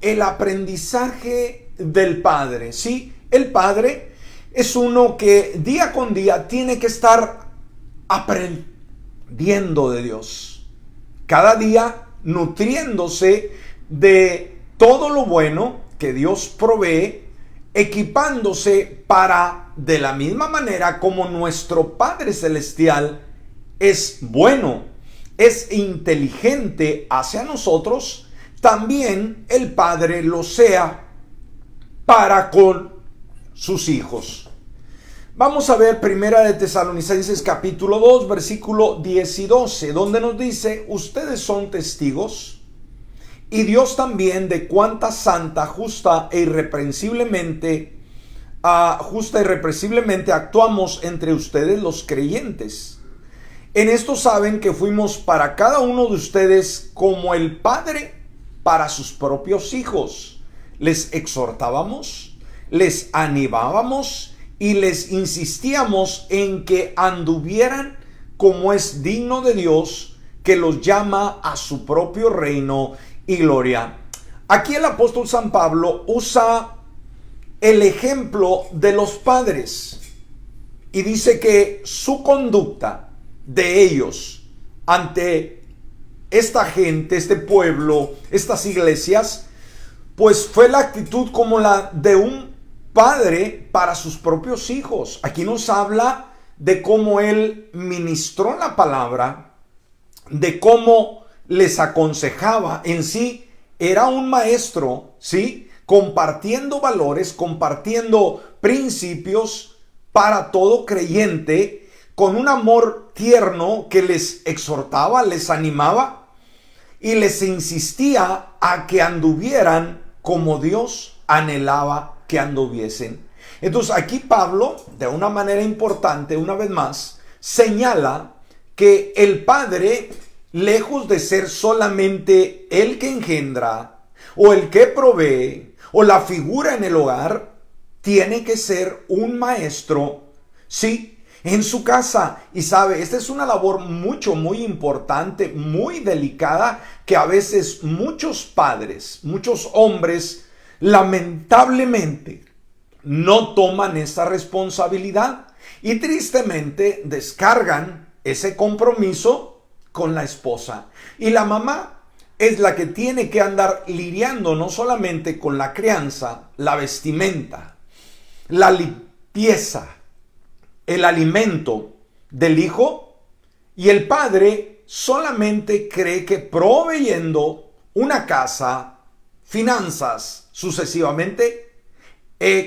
El aprendizaje del Padre. Sí, el Padre es uno que día con día tiene que estar aprendiendo de Dios. Cada día nutriéndose de todo lo bueno que Dios provee, equipándose para, de la misma manera como nuestro Padre Celestial es bueno, es inteligente hacia nosotros, también el Padre lo sea para con sus hijos. Vamos a ver Primera de Tesalonicenses capítulo 2, versículo 10 y 12, donde nos dice: ustedes son testigos, y Dios también, de cuánta santa, justa e irreprensiblemente actuamos entre ustedes los creyentes. En esto saben que fuimos para cada uno de ustedes como el Padre para sus propios hijos. Les exhortábamos, les animábamos y les insistíamos en que anduvieran como es digno de Dios, que los llama a su propio reino y gloria. Aquí el apóstol San Pablo usa el ejemplo de los padres y dice que su conducta de ellos ante esta gente, este pueblo, estas iglesias, pues fue la actitud como la de un padre para sus propios hijos. Aquí nos habla de cómo él ministró la palabra, de cómo les aconsejaba. En sí era un maestro, ¿sí?, compartiendo valores, compartiendo principios para todo creyente, con un amor tierno que les exhortaba, les animaba y les insistía a que anduvieran como Dios anhelaba que anduviesen. Entonces aquí Pablo, de una manera importante, una vez más, señala que el Padre, lejos de ser solamente el que engendra o el que provee o la figura en el hogar, tiene que ser un maestro, sí, en su casa. Y sabe, esta es una labor muy importante, muy delicada, que a veces muchos padres, muchos hombres, lamentablemente no toman esa responsabilidad y tristemente descargan ese compromiso con la esposa. Y la mamá es la que tiene que andar lidiando no solamente con la crianza, la vestimenta, la limpieza, el alimento del hijo, y el padre solamente cree que proveyendo una casa, finanzas, sucesivamente,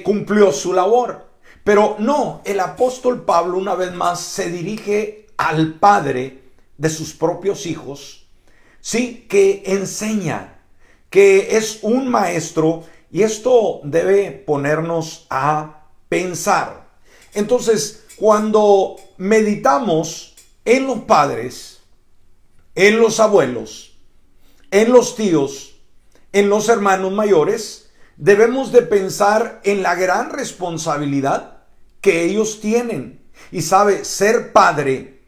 cumplió su labor. Pero no, el apóstol Pablo una vez más se dirige al padre de sus propios hijos, sí, que enseña, que es un maestro, y esto debe ponernos a pensar. Entonces, cuando meditamos en los padres, en los abuelos, en los tíos, en los hermanos mayores, debemos de pensar en la gran responsabilidad que ellos tienen. Y sabe, ser padre,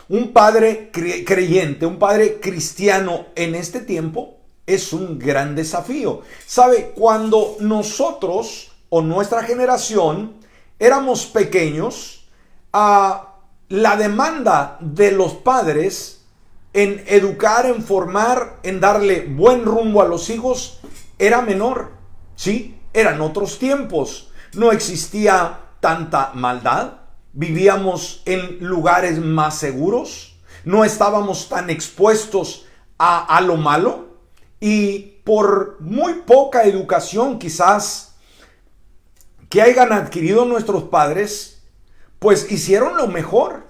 un padre creyente, un padre cristiano en este tiempo es un gran desafío. Sabe, cuando nosotros o nuestra generación éramos pequeños, la demanda de los padres en educar, en formar, en darle buen rumbo a los hijos era menor, ¿sí? Eran otros tiempos, no existía tanta maldad, vivíamos en lugares más seguros, no estábamos tan expuestos a lo malo, y por muy poca educación quizás que hayan adquirido nuestros padres, pues hicieron lo mejor.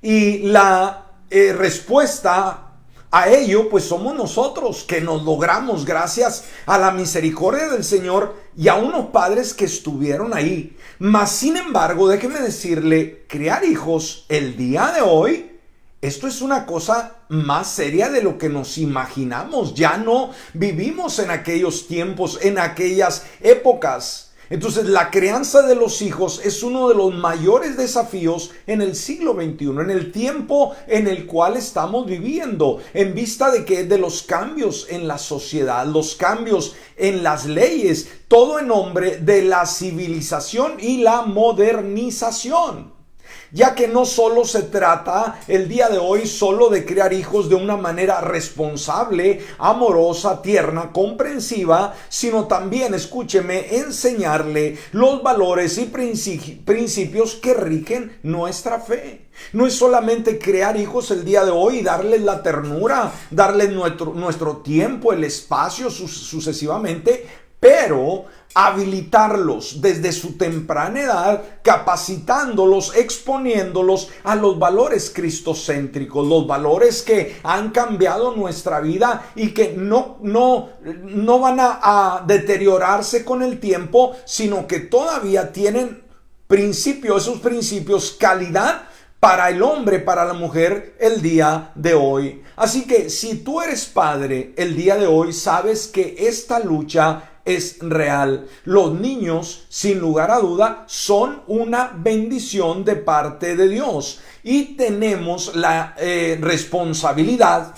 Y la respuesta a ello, pues somos nosotros, que nos logramos gracias a la misericordia del Señor y a unos padres que estuvieron ahí. Mas, sin embargo, déjeme decirle, criar hijos el día de hoy, esto es una cosa más seria de lo que nos imaginamos. Ya no vivimos en aquellos tiempos, en aquellas épocas. Entonces, la crianza de los hijos es uno de los mayores desafíos en el siglo XXI, en el tiempo en el cual estamos viviendo, en vista de los cambios en la sociedad, los cambios en las leyes, todo en nombre de la civilización y la modernización. Ya que no solo se trata el día de hoy solo de criar hijos de una manera responsable, amorosa, tierna, comprensiva, sino también, escúcheme, enseñarle los valores y principios que rigen nuestra fe. No es solamente crear hijos el día de hoy y darles la ternura, darles nuestro tiempo, el espacio sucesivamente, pero habilitarlos desde su temprana edad, capacitándolos, exponiéndolos a los valores cristocéntricos, los valores que han cambiado nuestra vida y que no van a deteriorarse con el tiempo, sino que todavía tienen esos principios, calidad para el hombre, para la mujer, el día de hoy. Así que si tú eres padre el día de hoy, sabes que esta lucha es real. Los niños, sin lugar a duda, son una bendición de parte de Dios y tenemos la responsabilidad,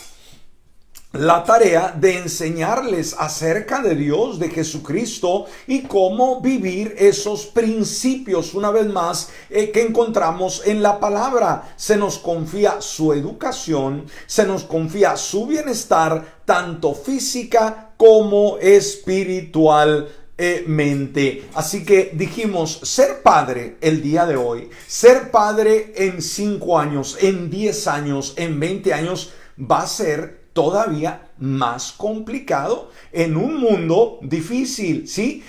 la tarea de enseñarles acerca de Dios, de Jesucristo y cómo vivir esos principios, una vez más, que encontramos en la palabra. Se nos confía su educación, se nos confía su bienestar, tanto física como espiritual. Así que dijimos, ser padre el día de hoy, ser padre en 5 años, en 10 años, en 20 años, va a ser todavía más complicado en un mundo difícil, ¿sí?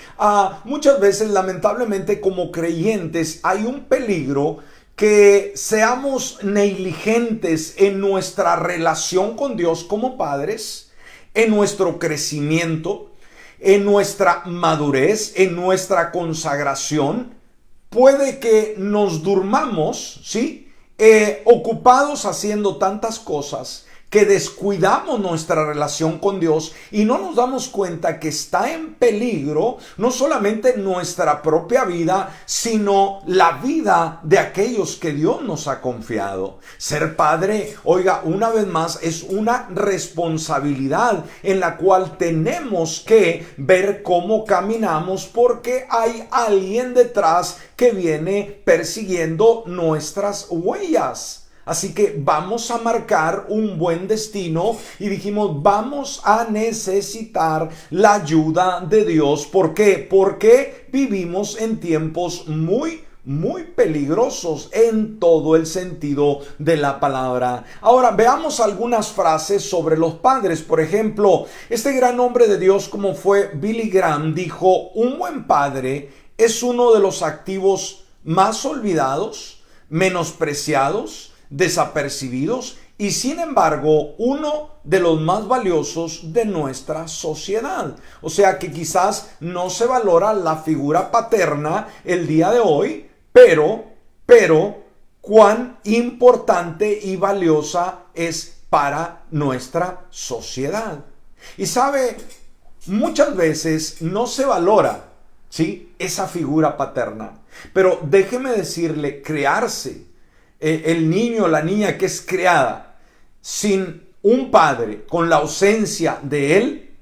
Muchas veces, lamentablemente, como creyentes, hay un peligro que seamos negligentes en nuestra relación con Dios como padres, en nuestro crecimiento, en nuestra madurez, en nuestra consagración. Puede que nos durmamos, ¿sí? Ocupados haciendo tantas cosas que descuidamos nuestra relación con Dios y no nos damos cuenta que está en peligro no solamente nuestra propia vida, sino la vida de aquellos que Dios nos ha confiado. Ser padre, oiga, una vez más, es una responsabilidad en la cual tenemos que ver cómo caminamos, porque hay alguien detrás que viene persiguiendo nuestras huellas. Así que vamos a marcar un buen destino y dijimos, vamos a necesitar la ayuda de Dios. ¿Por qué? Porque vivimos en tiempos muy peligrosos en todo el sentido de la palabra. Ahora veamos algunas frases sobre los padres. Por ejemplo, este gran hombre de Dios como fue Billy Graham dijo: un buen padre es uno de los activos más olvidados, menospreciados, desapercibidos y sin embargo uno de los más valiosos de nuestra sociedad. O sea que quizás no se valora la figura paterna el día de hoy, pero cuán importante y valiosa es para nuestra sociedad. Y sabe, muchas veces no se valora, ¿sí?, esa figura paterna, pero déjeme decirle, crearse el niño o la niña que es creada sin un padre, con la ausencia de él,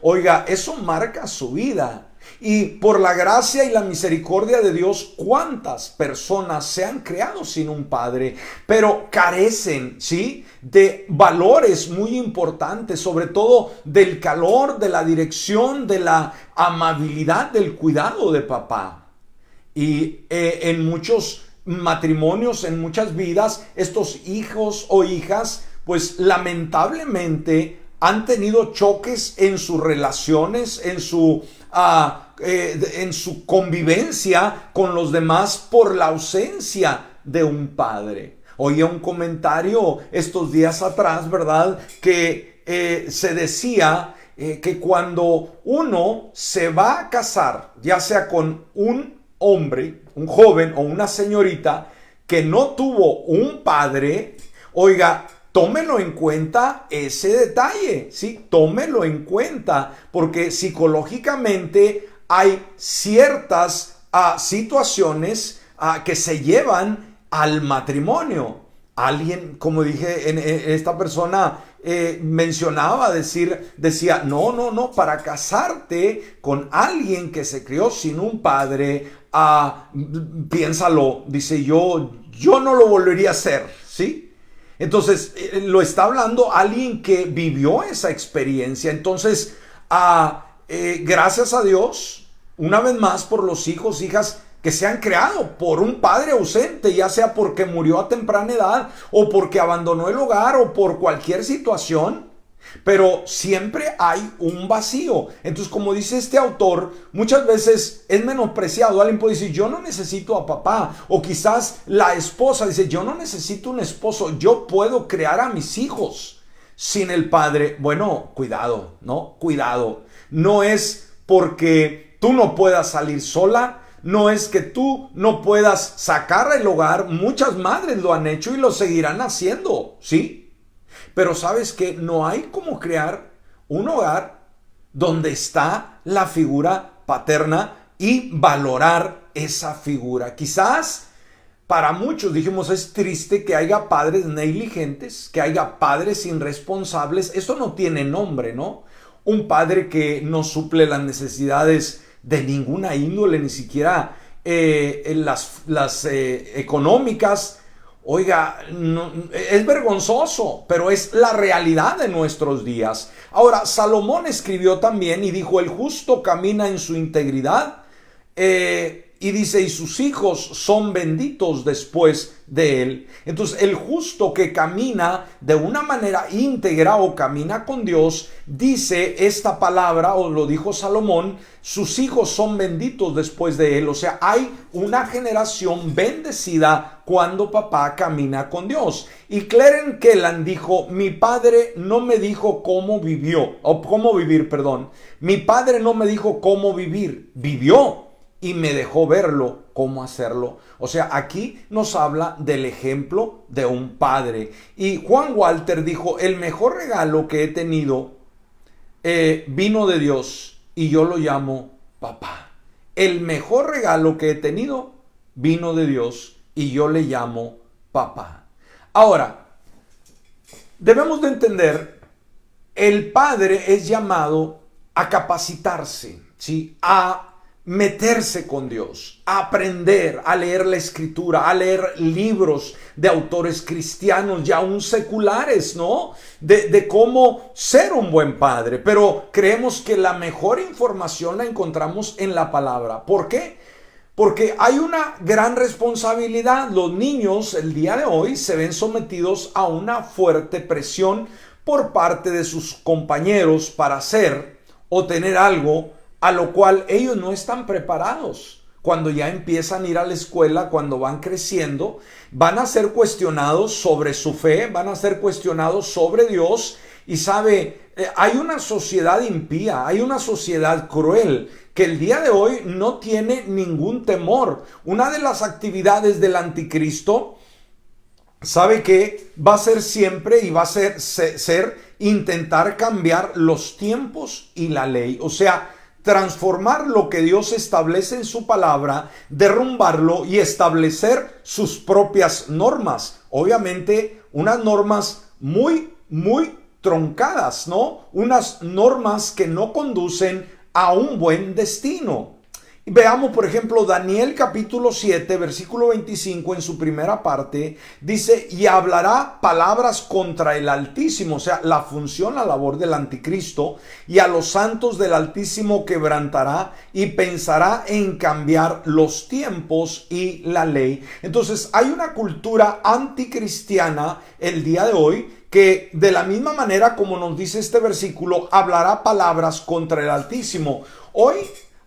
oiga, eso marca su vida. Y por la gracia y la misericordia de Dios, ¿cuántas personas se han creado sin un padre? Pero carecen, ¿sí?, de valores muy importantes, sobre todo del calor, de la dirección, de la amabilidad, del cuidado de papá. Y en muchos matrimonios, en muchas vidas, estos hijos o hijas, pues lamentablemente han tenido choques en sus relaciones, en su convivencia con los demás por la ausencia de un padre. Oía un comentario estos días atrás, ¿verdad?, que se decía que cuando uno se va a casar, ya sea con un hombre, un joven o una señorita que no tuvo un padre, oiga, tómelo en cuenta ese detalle, ¿sí? Tómelo en cuenta, porque psicológicamente hay ciertas situaciones que se llevan al matrimonio. Alguien, como dije, esta persona mencionaba, decía, no, para casarte con alguien que se crió sin un padre, piénsalo, dice, yo no lo volvería a hacer, ¿sí? Entonces, lo está hablando alguien que vivió esa experiencia. Entonces, gracias a Dios, una vez más, por los hijos, hijas que se han creado por un padre ausente, ya sea porque murió a temprana edad o porque abandonó el hogar o por cualquier situación, pero siempre hay un vacío. Entonces, como dice este autor, muchas veces es menospreciado. Alguien puede decir, yo no necesito a papá, o quizás la esposa dice, yo no necesito un esposo, yo puedo crear a mis hijos sin el padre. Bueno, cuidado, ¿no? Cuidado. No es porque tú no puedas salir sola, no es que tú no puedas sacar el hogar. Muchas madres lo han hecho y lo seguirán haciendo, ¿sí? Pero sabes que no hay como crear un hogar donde está la figura paterna y valorar esa figura. Quizás para muchos, dijimos, es triste que haya padres negligentes, que haya padres irresponsables. Esto no tiene nombre, ¿no? Un padre que no suple las necesidades de ninguna índole, ni siquiera las económicas. Oiga, no, es vergonzoso, pero es la realidad de nuestros días. Ahora, Salomón escribió también y dijo, el justo camina en su integridad, y dice, y sus hijos son benditos después de él. Entonces, el justo que camina de una manera íntegra o camina con Dios, dice esta palabra, o lo dijo Salomón, sus hijos son benditos después de él. O sea, hay una generación bendecida cuando papá camina con Dios. Y Clarence Kelland dijo, mi padre no me dijo cómo vivió, o cómo vivir, perdón. Mi padre no me dijo cómo vivir, vivió. Y me dejó verlo, cómo hacerlo. O sea, aquí nos habla del ejemplo de un padre. Y Juan Walter dijo, el mejor regalo que he tenido vino de Dios y yo lo llamo papá. El mejor regalo que he tenido vino de Dios y yo le llamo papá. Ahora, debemos de entender, el padre es llamado a capacitarse, ¿sí? A meterse con Dios, a aprender, a leer la escritura, a leer libros de autores cristianos y aún seculares, ¿no? De cómo ser un buen padre. Pero creemos que la mejor información la encontramos en la palabra. ¿Por qué? Porque hay una gran responsabilidad. Los niños el día de hoy se ven sometidos a una fuerte presión por parte de sus compañeros para hacer o tener algo a lo cual ellos no están preparados. Cuando ya empiezan a ir a la escuela, cuando van creciendo, van a ser cuestionados sobre su fe, van a ser cuestionados sobre Dios. Y sabe, hay una sociedad impía, hay una sociedad cruel que el día de hoy no tiene ningún temor. Una de las actividades del anticristo, sabe que va a ser siempre y va a ser intentar cambiar los tiempos y la ley. O sea, transformar lo que Dios establece en su palabra, derrumbarlo y establecer sus propias normas. Obviamente, unas normas muy truncadas, ¿no? Unas normas que no conducen a un buen destino. Veamos, por ejemplo, Daniel capítulo 7, versículo 25, en su primera parte, dice, y hablará palabras contra el Altísimo, o sea, la función, la labor del anticristo, y a los santos del Altísimo quebrantará y pensará en cambiar los tiempos y la ley. Entonces, hay una cultura anticristiana el día de hoy que de la misma manera como nos dice este versículo, hablará palabras contra el Altísimo. Hoy,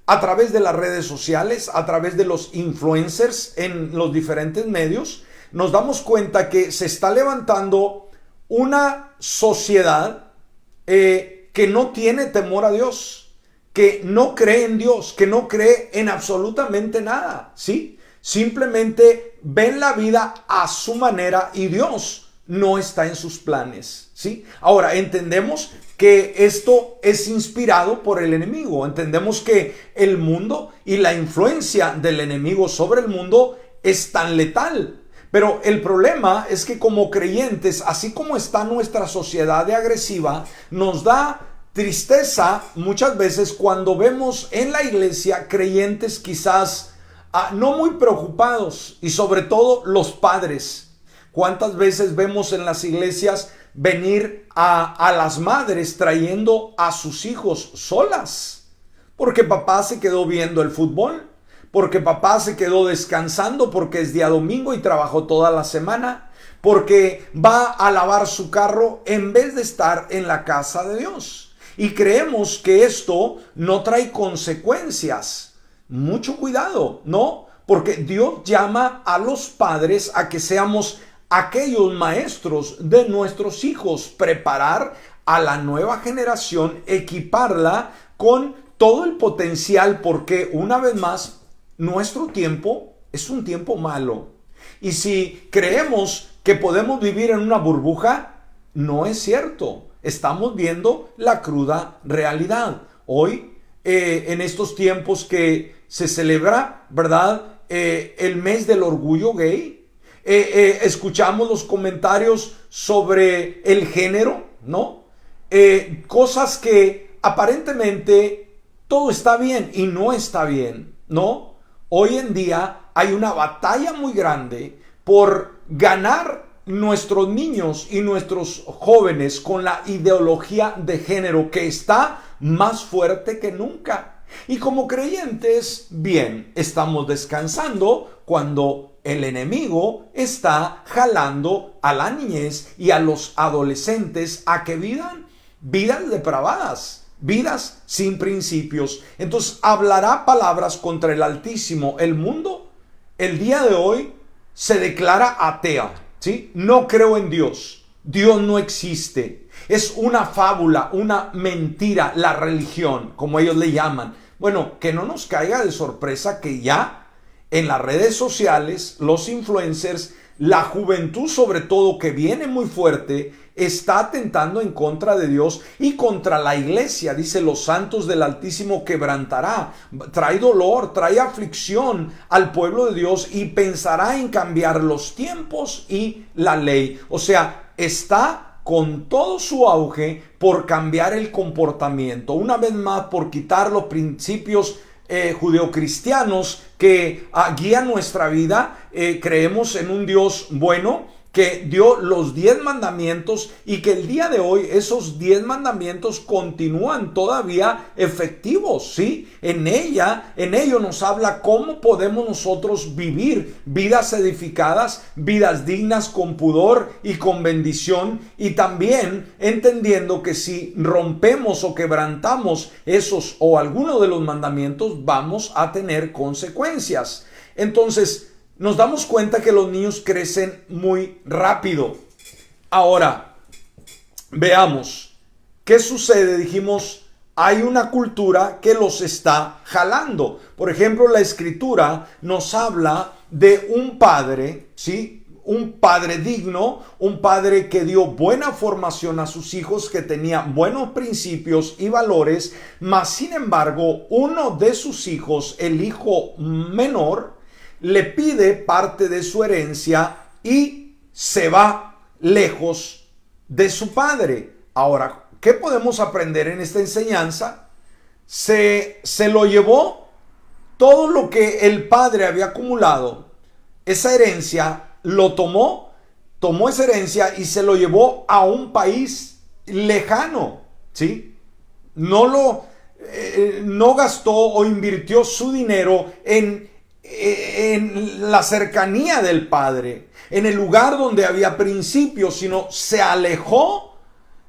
a través de las redes sociales, a través de los influencers en los diferentes medios, nos damos cuenta que se está levantando una sociedad que no tiene temor a Dios, que no cree en Dios, que no cree en absolutamente nada, ¿sí? Simplemente ven la vida a su manera y Dios no está en sus planes, ¿sí? Ahora, entendemos que esto es inspirado por el enemigo. Entendemos que el mundo y la influencia del enemigo sobre el mundo es tan letal. Pero el problema es que como creyentes, así como está nuestra sociedad de agresiva, nos da tristeza muchas veces cuando vemos en la iglesia creyentes quizás no muy preocupados, y sobre todo los padres. ¿Cuántas veces vemos en las iglesias venir a las madres trayendo a sus hijos solas? Porque papá se quedó viendo el fútbol, porque papá se quedó descansando porque es día domingo y trabajó toda la semana, porque va a lavar su carro en vez de estar en la casa de Dios. Y creemos que esto no trae consecuencias. Mucho cuidado, ¿no? Porque Dios llama a los padres a que seamos aquellos maestros de nuestros hijos, preparar a la nueva generación, equiparla con todo el potencial, porque una vez más, nuestro tiempo es un tiempo malo. Y si creemos que podemos vivir en una burbuja, no es cierto. Estamos viendo la cruda realidad. Hoy, en estos tiempos que se celebra, ¿verdad? El mes del orgullo gay. Escuchamos los comentarios sobre el género, ¿no? Cosas que aparentemente todo está bien y no está bien, ¿no? Hoy en día hay una batalla muy grande por ganar nuestros niños y nuestros jóvenes con la ideología de género que está más fuerte que nunca. Y como creyentes, bien, estamos descansando cuando el enemigo está jalando a la niñez y a los adolescentes a que vivan vidas depravadas, vidas sin principios. Entonces hablará palabras contra el Altísimo. El mundo, el día de hoy, se declara atea, ¿sí? No creo en Dios. Dios no existe. Es una fábula, una mentira, la religión, como ellos le llaman. Bueno, que no nos caiga de sorpresa que ya en las redes sociales, los influencers, la juventud sobre todo, que viene muy fuerte, está atentando en contra de Dios y contra la iglesia. Dice, los santos del Altísimo quebrantará. Trae dolor, trae aflicción al pueblo de Dios y pensará en cambiar los tiempos y la ley. O sea, está con todo su auge por cambiar el comportamiento. Una vez más, por quitar los principios judeocristianos que guían nuestra vida. Creemos en un Dios bueno que dio los 10 mandamientos y que el día de hoy esos 10 mandamientos continúan todavía efectivos, ¿sí? En ello nos habla cómo podemos nosotros vivir vidas edificadas, vidas dignas con pudor y con bendición, y también entendiendo que si rompemos o quebrantamos esos o alguno de los mandamientos, vamos a tener consecuencias. Entonces, nos damos cuenta que los niños crecen muy rápido. Ahora, veamos, ¿qué sucede? Dijimos, hay una cultura que los está jalando. Por ejemplo, la Escritura nos habla de un padre, ¿sí? Un padre digno, un padre que dio buena formación a sus hijos, que tenía buenos principios y valores, mas sin embargo, uno de sus hijos, el hijo menor, le pide parte de su herencia y se va lejos de su padre. Ahora, ¿qué podemos aprender en esta enseñanza? Se lo llevó todo lo que el padre había acumulado. Esa herencia lo tomó esa herencia y se lo llevó a un país lejano, ¿sí? No gastó o invirtió su dinero en la cercanía del padre, en el lugar donde había principios, sino se alejó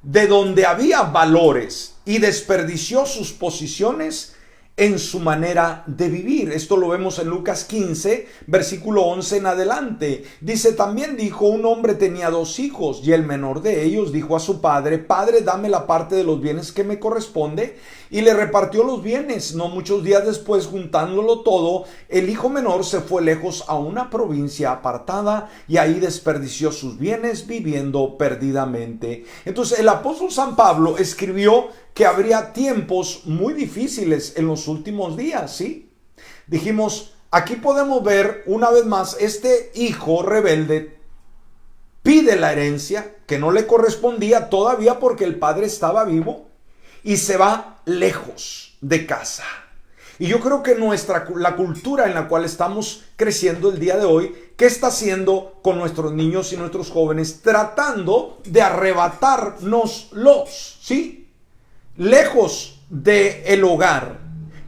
de donde había valores y desperdició sus posiciones en su manera de vivir. Esto lo vemos en Lucas 15, versículo 11 en adelante. Dice, también dijo, un hombre tenía 2 hijos y el menor de ellos dijo a su padre, Padre, dame la parte de los bienes que me corresponde. Y le repartió los bienes. No muchos días después, juntándolo todo, el hijo menor se fue lejos a una provincia apartada y ahí desperdició sus bienes viviendo perdidamente. Entonces el apóstol San Pablo escribió que habría tiempos muy difíciles en los últimos días, ¿sí? Dijimos, aquí podemos ver una vez más, este hijo rebelde pide la herencia que no le correspondía todavía porque el padre estaba vivo y se va lejos de casa. Y yo creo que la cultura en la cual estamos creciendo el día de hoy, ¿qué está haciendo con nuestros niños y nuestros jóvenes? Tratando de arrebatárnoslos, ¿sí? Lejos del hogar,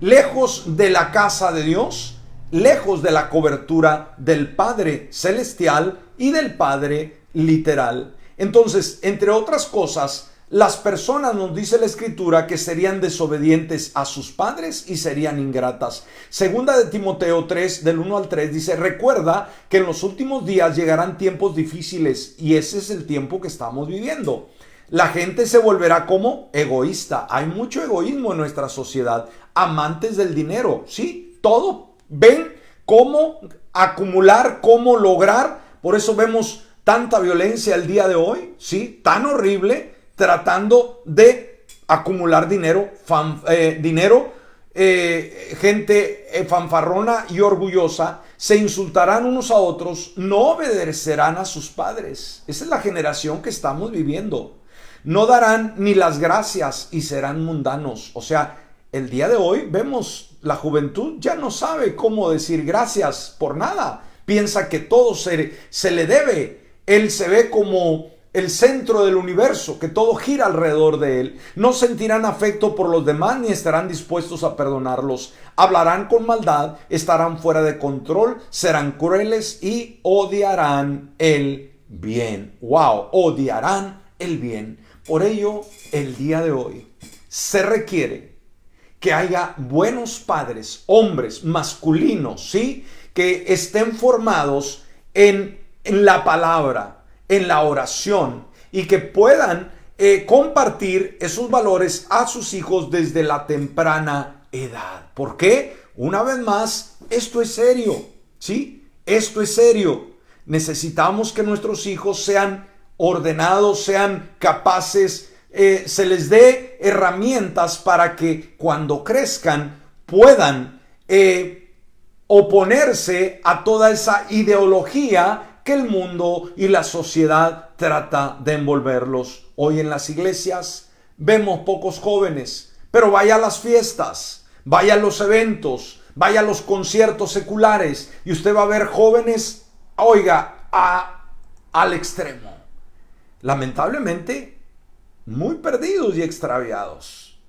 lejos de la casa de Dios, lejos de la cobertura del Padre Celestial y del Padre literal. Entonces, entre otras cosas, las personas, nos dice la Escritura, que serían desobedientes a sus padres y serían ingratas. Segunda de Timoteo 3, del 1 al 3, dice, recuerda que en los últimos días llegarán tiempos difíciles y ese es el tiempo que estamos viviendo. La gente se volverá como egoísta. Hay mucho egoísmo en nuestra sociedad. Amantes del dinero, ¿sí? Todo ven cómo acumular, cómo lograr. Por eso vemos tanta violencia el día de hoy, ¿sí? Tan horrible, tratando de acumular dinero, gente fanfarrona y orgullosa. Se insultarán unos a otros, no obedecerán a sus padres. Esa es la generación que estamos viviendo. No darán ni las gracias y serán mundanos. O sea, el día de hoy vemos la juventud ya no sabe cómo decir gracias por nada. Piensa que todo se le debe. Él se ve como el centro del universo, que todo gira alrededor de él. No sentirán afecto por los demás ni estarán dispuestos a perdonarlos. Hablarán con maldad, estarán fuera de control, serán crueles y odiarán el bien. ¡Wow! Odiarán el bien. Por ello, el día de hoy se requiere que haya buenos padres, hombres masculinos, ¿sí? Que estén formados en la palabra, en la oración y que puedan compartir esos valores a sus hijos desde la temprana edad. ¿Por qué? Una vez más, esto es serio, ¿sí? Esto es serio. Necesitamos que nuestros hijos sean ordenados, sean capaces, se les dé herramientas para que cuando crezcan puedan oponerse a toda esa ideología que el mundo y la sociedad trata de envolverlos. Hoy en las iglesias vemos pocos jóvenes, pero vaya a las fiestas, vaya a los eventos, vaya a los conciertos seculares y usted va a ver jóvenes, oiga, al extremo. Lamentablemente, muy perdidos y extraviados.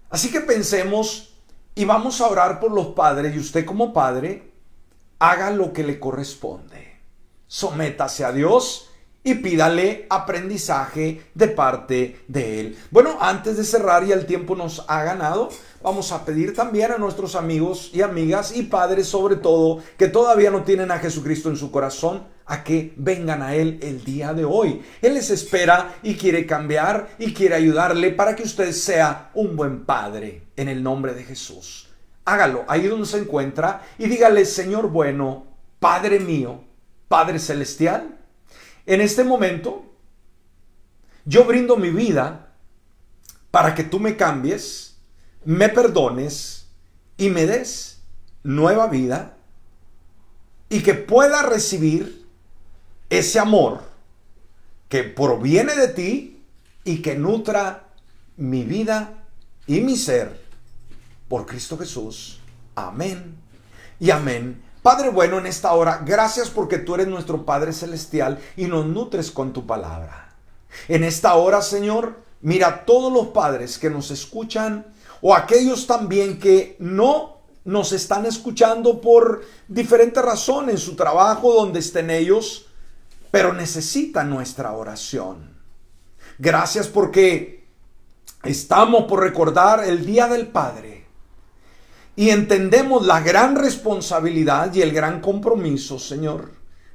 Así que pensemos y vamos a orar por los padres y usted como padre, haga lo que le corresponde. Sométase a Dios y pídale aprendizaje de parte de Él. Bueno, antes de cerrar, ya el tiempo nos ha ganado, vamos a pedir también a nuestros amigos y amigas y padres, sobre todo, que todavía no tienen a Jesucristo en su corazón, a que vengan a Él el día de hoy. Él les espera y quiere cambiar y quiere ayudarle para que usted sea un buen padre en el nombre de Jesús. Hágalo ahí donde se encuentra y dígale: Señor bueno, Padre mío, Padre celestial, en este momento yo brindo mi vida para que tú me cambies, me perdones y me des nueva vida y que pueda recibir ese amor que proviene de ti y que nutra mi vida y mi ser por Cristo Jesús. Amén y amén. Padre bueno, en esta hora, gracias porque tú eres nuestro Padre Celestial y nos nutres con tu palabra. En esta hora, Señor, mira a todos los padres que nos escuchan o aquellos también que no nos están escuchando por diferentes razones en su trabajo, donde estén ellos, pero necesitan nuestra oración. Gracias porque estamos por recordar el Día del Padre. Y entendemos la gran responsabilidad y el gran compromiso, Señor,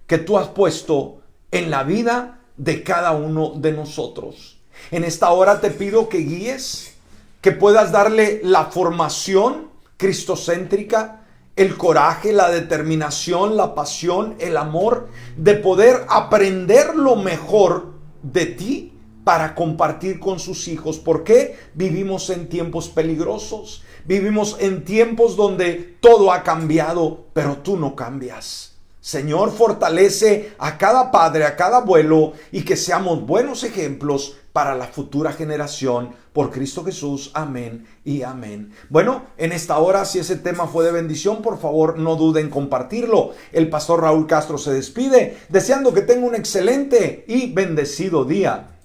que tú has puesto en la vida de cada uno de nosotros. En esta hora te pido que guíes, que puedas darle la formación cristocéntrica, el coraje, la determinación, la pasión, el amor, de poder aprender lo mejor de ti para compartir con sus hijos. Porque vivimos en tiempos peligrosos, vivimos en tiempos donde todo ha cambiado, pero tú no cambias. Señor, fortalece a cada padre, a cada abuelo, y que seamos buenos ejemplos para la futura generación. Por Cristo Jesús, amén y amén. Bueno, en esta hora, si ese tema fue de bendición, por favor no duden en compartirlo. El pastor Raúl Castro se despide, deseando que tenga un excelente y bendecido día.